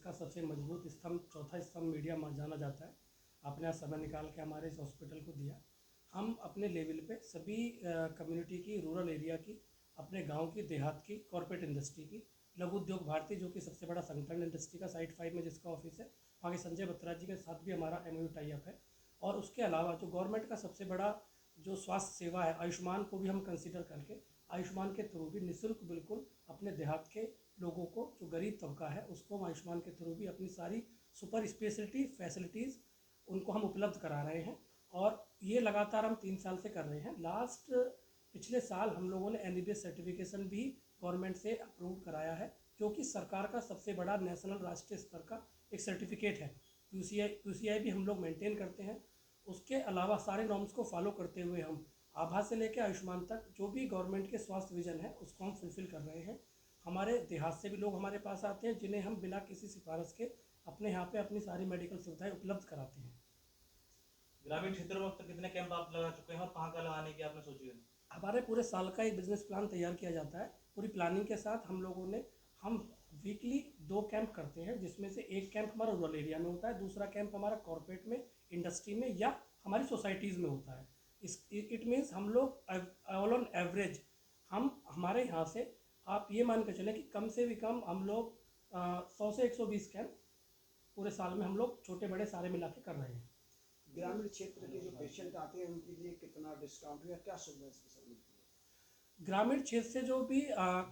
का सबसे मजबूत स्तंभ, चौथा स्तंभ मीडिया जाना जाता है। आपने आज समय निकाल के हमारे इस हॉस्पिटल को दिया। हम अपने लेवल पे सभी कम्युनिटी की, रूरल एरिया की, अपने गांव की, देहात की, कॉर्पोरेट इंडस्ट्री की, लघु उद्योग भारती जो कि सबसे बड़ा संगठन इंडस्ट्री का साइट 5 में जिसका ऑफिस है, वहाँ के संजय बत्रा जी के साथ भी हमारा एमओयू टाई अप है। और उसके अलावा जो गवर्नमेंट का सबसे बड़ा जो स्वास्थ्य सेवा है आयुष्मान को भी हम कंसिडर करके आयुष्मान के थ्रू भी निःशुल्क बिल्कुल अपने देहात के लोगों को, जो गरीब तबका है उसको हम आयुष्मान के थ्रू भी अपनी सारी सुपर स्पेशलिटी फैसिलिटीज़ उनको हम उपलब्ध करा रहे हैं। और ये लगातार हम 3 साल से कर रहे हैं। पिछले साल हम लोगों ने एमबीबीएस सर्टिफिकेशन भी गवर्नमेंट से अप्रूव कराया है, जो कि सरकार का सबसे बड़ा नेशनल राष्ट्रीय स्तर का एक सर्टिफिकेट है। यूसीआई भी हम लोग मेंटेन करते हैं। उसके अलावा सारे नॉर्म्स को फॉलो करते हुए हम आभा से लेकर आयुष्मान तक जो भी गवर्नमेंट के स्वास्थ्य विजन है उसको हम फुलफिल कर रहे हैं। हमारे देहात से भी लोग हमारे पास आते हैं जिन्हें हम बिना किसी सिफारिश के अपने यहाँ पे अपनी सारी मेडिकल सुविधाएं उपलब्ध कराते हैं। ग्रामीण क्षेत्रों में अब तक कितने कैंप आप लगा चुके हैं और कहाँ कहाँ लगाने की आपने सोची है? हमारे पूरे साल का एक बिजनेस प्लान तैयार किया जाता है। पूरी प्लानिंग के साथ हम वीकली 2 कैंप करते हैं, जिसमें से एक कैंप हमारा रूरल एरिया में होता है, दूसरा कैंप हमारा कॉर्पोरेट में, इंडस्ट्री में या हमारी सोसाइटीज़ में होता है। इट मीन्स हम लोग ऑल ऑन एवरेज हम हमारे यहाँ से आप ये मान कर चलें कि कम से भी कम हम लोग 100 से 120 कैंप पूरे साल में हम लोग छोटे बड़े सारे मिला के कर रहे हैं। ग्रामीण क्षेत्र के जो पेशेंट आते हैं उनके लिए कितना डिस्काउंट या क्या सुविधा स्पेशल मिलती है? ग्रामीण क्षेत्र से जो भी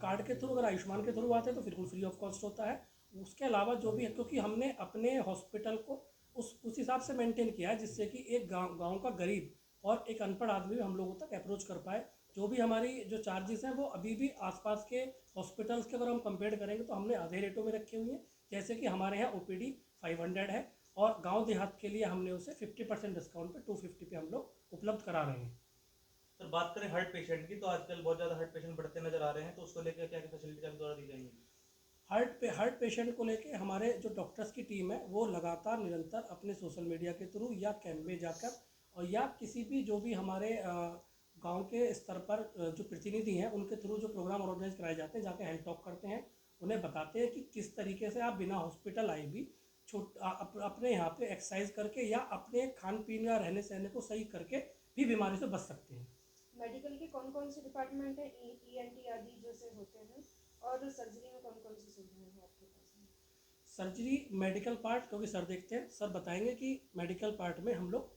कार्ड के थ्रू, अगर आयुष्मान के थ्रू आते हैं तो बिल्कुल फ्री ऑफ कॉस्ट होता है। उसके अलावा जो भी है, क्योंकि हमने अपने हॉस्पिटल को उस हिसाब से मेंटेन किया है जिससे कि एक गांव का गरीब और एक अनपढ़ आदमी भी हम लोगों तक अप्रोच कर पाए। जो भी हमारी जो चार्जेस हैं वो अभी भी आसपास के हॉस्पिटल्स के अगर हम कंपेयर करेंगे तो हमने आधे रेटों में रखे हुए हैं। जैसे कि हमारे यहाँ ओपीडी 500 है और गांव देहात के लिए हमने उसे 50% डिस्काउंट पे 250 पे हम लोग उपलब्ध करा रहे हैं। सर बात करें हार्ट पेशेंट की, तो आजकल बहुत ज़्यादा हार्ट पेशेंट बढ़ते नजर आ रहे हैं, तो उसको लेकर क्या क्या फैसिलिटी आपके द्वारा दी जाएंगी? हार्ट पेशेंट को लेके हमारे जो डॉक्टर्स की टीम है वो लगातार निरंतर अपने सोशल मीडिया के थ्रू या कैंप में जाकर और या किसी भी जो भी हमारे गांव के स्तर पर जो प्रतिनिधि हैं उनके थ्रू जो प्रोग्राम ऑर्गेनाइज कराए जाते हैं, जाके हेल्थ टॉक करते हैं, उन्हें बताते हैं कि किस तरीके से आप बिना हॉस्पिटल आए भी अपने यहाँ पे एक्सरसाइज करके या अपने खान पीन या रहने सहने को सही करके भी बीमारी से बच सकते हैं। मेडिकल के कौन कौन से डिपार्टमेंट हैं, ईएनटी आदि जैसे होते हैं, और सर्जरी में कौन कौन सी सुविधाएं हैं आपके पास में? सर्जरी मेडिकल पार्ट क्योंकि सर देखते हैं, सर बताएंगे कि मेडिकल पार्ट में हम लोग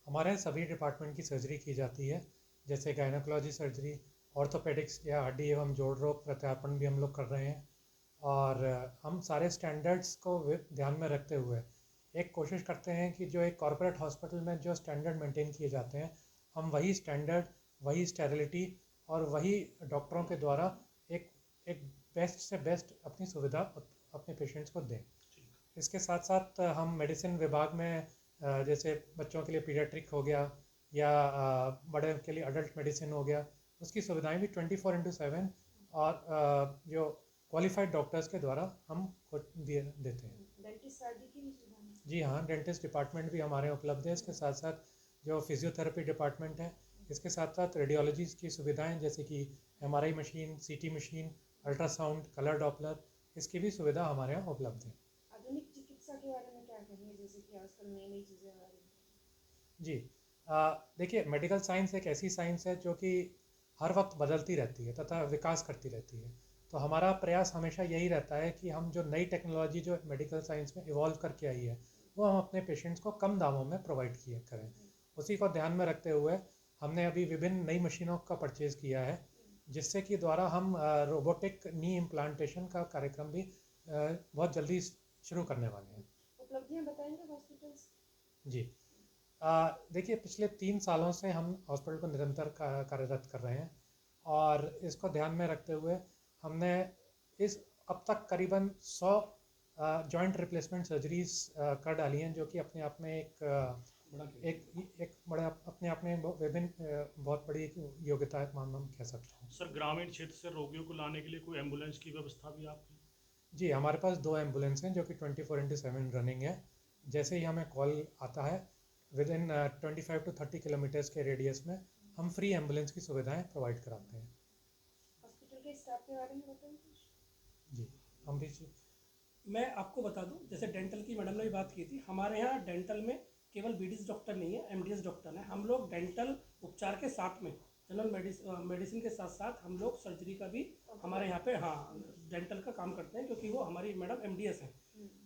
हमारे यहाँ सभी डिपार्टमेंट की सर्जरी की जाती है, जैसे गायनोकोलॉजी सर्जरी, ऑर्थोपेडिक्स या हड्डी एवं जोड़ रोग प्रत्यारोपण भी हम लोग कर रहे हैं। और हम सारे स्टैंडर्ड्स को ध्यान में रखते हुए एक कोशिश करते हैं कि जो एक कॉर्पोरेट हॉस्पिटल में जो स्टैंडर्ड मेंटेन किए जाते हैं, हम वही स्टैंडर्ड, वही स्टेरिलिटी और वही डॉक्टरों के द्वारा एक एक बेस्ट से बेस्ट अपनी सुविधा अपने पेशेंट्स को दें। इसके साथ साथ हम मेडिसिन विभाग में जैसे बच्चों के लिए पीडियाट्रिक हो गया या बड़े के लिए अडल्ट मेडिसिन हो गया, उसकी सुविधाएं भी 24/7 और जो क्वालिफाइड डॉक्टर्स के द्वारा हम देते हैं। डेंटिस्ट आदि की भी सुविधाएं? जी हाँ, डेंटिस्ट डिपार्टमेंट भी हमारे यहाँ उपलब्ध है। इसके साथ साथ जो फिजियोथेरेपी डिपार्टमेंट है, इसके साथ साथ रेडियोलॉजी की सुविधाएं जैसे कि MRI machine, CT machine, ultrasound, colour Doppler, इसकी भी सुविधा हमारे यहाँ उपलब्ध है। आधुनिक चिकित्सा के बारे में क्या कहेंगे, जैसे कि आजकल नई नई चीज़ें आ रही हैं? जी, देखिए, मेडिकल साइंस एक ऐसी साइंस है जो कि हर वक्त बदलती रहती है तथा विकास करती रहती है। तो हमारा प्रयास हमेशा यही रहता है कि हम जो नई टेक्नोलॉजी जो मेडिकल साइंस में इवॉल्व करके आई है वो हम अपने पेशेंट्स को कम दामों में प्रोवाइड किए करें। उसी को ध्यान में रखते हुए हमने अभी विभिन्न नई मशीनों का परचेज़ किया है, जिससे कि द्वारा हम रोबोटिक नी इम्प्लांटेशन का कार्यक्रम भी बहुत जल्दी शुरू करने वाले हैं। उपलब्धियां बताएंगे हॉस्पिटल्स? जी, देखिए, पिछले 3 सालों से हम हॉस्पिटल को निरंतर कार्यरत कर रहे हैं और इसको ध्यान में रखते हुए हमने इस अब तक करीबन 100 जॉइंट रिप्लेसमेंट सर्जरीज कर डाली हैं, जो कि अपने आप में एक बड़ा अपने आप में विभिन्न बहुत बड़ी योग्यता है, हम कह सकते हैं। सर ग्रामीण क्षेत्र से रोगियों को लाने के लिए कोई एम्बुलेंस की व्यवस्था भी आपकी? जी, हमारे पास 2 एम्बुलेंस हैं जो कि 24/7 रनिंग है। जैसे ही हमें कॉल आता है, विद इन 25 to 30 किलोमीटर्स के रेडियस में हम फ्री एम्बुलेंस की सुविधाएं प्रोवाइड कराते हैं। हॉस्पिटल के स्टाफ के बारे में बताएं कुछ? जी, हम भी मैं आपको बता दूं, जैसे डेंटल की मैडम ने भी बात की थी, हमारे यहाँ डेंटल में केवल बीडीएस डॉक्टर नहीं है, एमडीएस डॉक्टर है। हम लोग डेंटल उपचार के साथ में जनरल मेडिसिन के साथ साथ हम लोग सर्जरी का भी हमारे यहाँ पे हाँ डेंटल का काम करते हैं, क्योंकि वो हमारी मैडम एमडीएस हैं।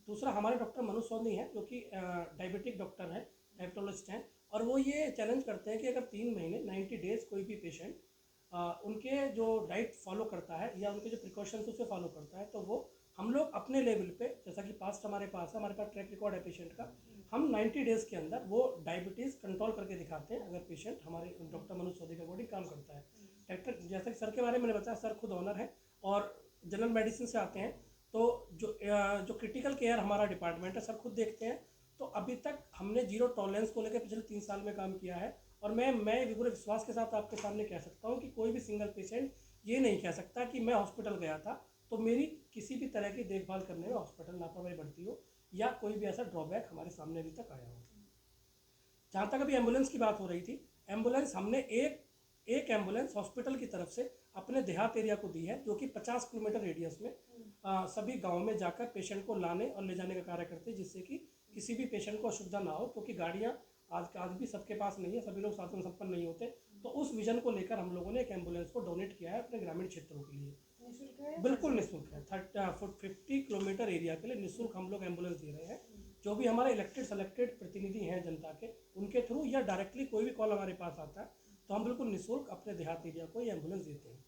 दूसरा हमारे डॉक्टर मनु सोनी हैं, जो कि डायबिटिक डॉक्टर हैं, डायबिटोलॉजिस्ट हैं, और वो ये चैलेंज करते हैं कि अगर 3 महीने 90 डेज कोई भी पेशेंट उनके जो डाइट फॉलो करता है या उनके जो प्रिकॉशंस उसे फॉलो करता है, तो वो हम लोग अपने लेवल पे, जैसा कि पास्ट हमारे पास ट्रैक रिकॉर्ड है पेशेंट का, हम 90 डेज़ के अंदर वो डायबिटीज़ कंट्रोल करके दिखाते हैं अगर पेशेंट हमारे डॉक्टर मनोज सोदी का बॉडी काम करता है। डॉक्टर जैसा कि सर के बारे में मैंने बताया, सर खुद ऑनर है और जनरल मेडिसिन से आते हैं, तो जो क्रिटिकल केयर हमारा डिपार्टमेंट है, सर खुद देखते हैं। तो अभी तक हमने जीरो टॉलरेंस को लेकर पिछले 3 साल में काम किया है, और मैं पूरे विश्वास के साथ आपके सामने कह सकता हूँ कि कोई भी सिंगल पेशेंट ये नहीं कह सकता कि मैं हॉस्पिटल गया था तो मेरी किसी भी तरह की देखभाल करने में हॉस्पिटल लापरवाही बढ़ती हो या कोई भी ऐसा ड्रॉबैक हमारे सामने अभी तक आया हो। जहाँ तक अभी एम्बुलेंस की बात हो रही थी, एम्बुलेंस हमने एक एम्बुलेंस हॉस्पिटल की तरफ से अपने देहात एरिया को दी है, जो कि 50 किलोमीटर रेडियस में सभी गाँव में जाकर पेशेंट को लाने और ले जाने का कार्य करते हैं, जिससे कि किसी भी पेशेंट को असुविधा ना हो, क्योंकि गाड़ियाँ आज भी सबके पास नहीं है, सभी लोग साधन संपन्न नहीं होते। तो उस विजन को लेकर हम लोगों ने एक एम्बुलेंस को डोनेट किया है अपने ग्रामीण क्षेत्रों के लिए। निःशुल्क है? बिल्कुल निःशुल्क है। 50 किलोमीटर एरिया के लिए निःशुल्क हम लोग एम्बुलेंस दे रहे हैं। जो भी हमारे इलेक्टेड सेलेक्टेड प्रतिनिधि हैं जनता के, उनके थ्रू या डायरेक्टली कोई भी कॉल हमारे पास आता है तो हम बिल्कुल निःशुल्क अपने देहात एरिया को ये एम्बुलेंस देते हैं।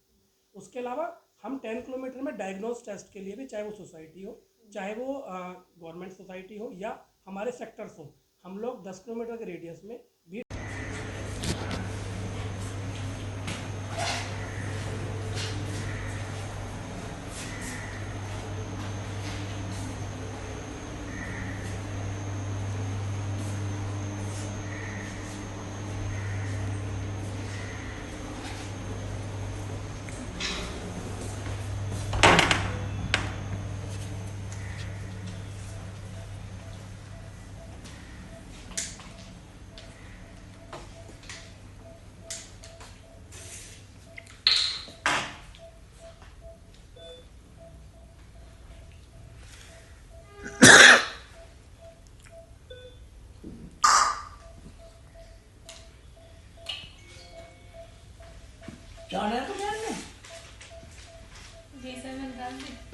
उसके अलावा हम 10 किलोमीटर में डायग्नोस टेस्ट के लिए भी, चाहे वो सोसाइटी हो, चाहे वो गवर्नमेंट सोसाइटी हो या हमारे सेक्टर्स हो, हम लोग 10 किलोमीटर के रेडियस में भी जाना है तो जाना है। जी सर, मैं निकाल दी।